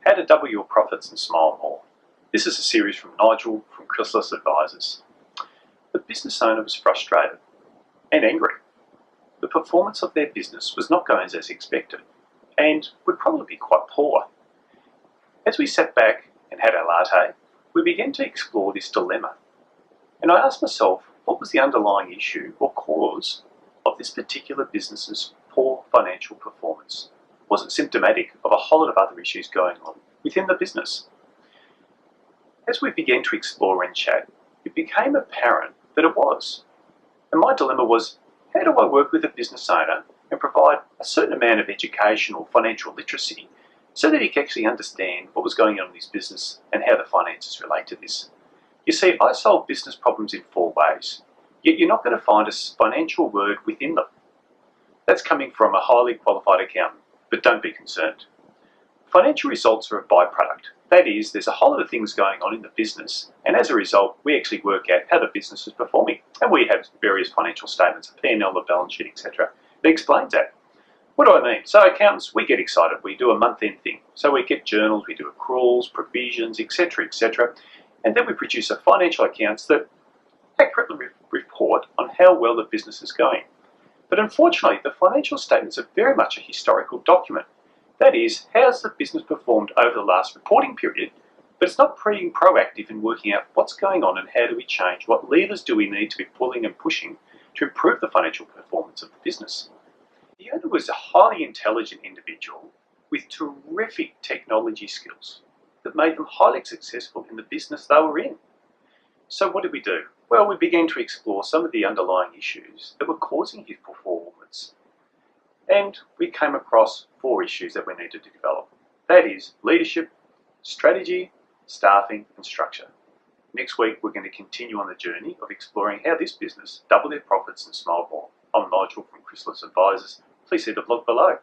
How to Double Your Profits and Smile More. This is a series from Nigel from Chrysalis Advisors. The business owner was frustrated and angry. The performance of their business was not going as expected and would probably be quite poor. As we sat back and had our latte, we began to explore this dilemma. And I asked myself, what was the underlying issue or cause of this particular business's poor financial performance? Was it symptomatic of a whole lot of other issues going on within the business? As we began to explore and chat, it became apparent that it was. And my dilemma was, how do I work with a business owner and provide a certain amount of educational financial literacy so that he can actually understand what was going on in his business and how the finances relate to this? You see, I solve business problems in 4 ways, yet you're not going to find a financial word within them. That's coming from a highly qualified accountant, but don't be concerned. Financial results are a byproduct. That is, there's a whole lot of things going on in the business, and as a result, we actually work out how the business is performing. And we have various financial statements, a P&L, a balance sheet, etc. That explains that. What do I mean? So accountants, we get excited. We do a month-end thing. So we get journals, we do accruals, provisions, etc., etc. And then we produce a financial accounts that accurately report on how well the business is going. But unfortunately, the financial statements are very much a historical document. That is, how's the business performed over the last reporting period, but it's not being proactive in working out what's going on and how do we change, what levers do we need to be pulling and pushing to improve the financial performance of the business. The owner was a highly intelligent individual with terrific technology skills that made them highly successful in the business they were in. So what did we do? Well, we began to explore some of the underlying issues that were causing his performance. And we came across 4 issues that we needed to develop. That is leadership, strategy, staffing, and structure. Next week, we're going to continue on the journey of exploring how this business double their profits and smile more. I'm Nigel from Chrysalis Advisors. Please see the blog below.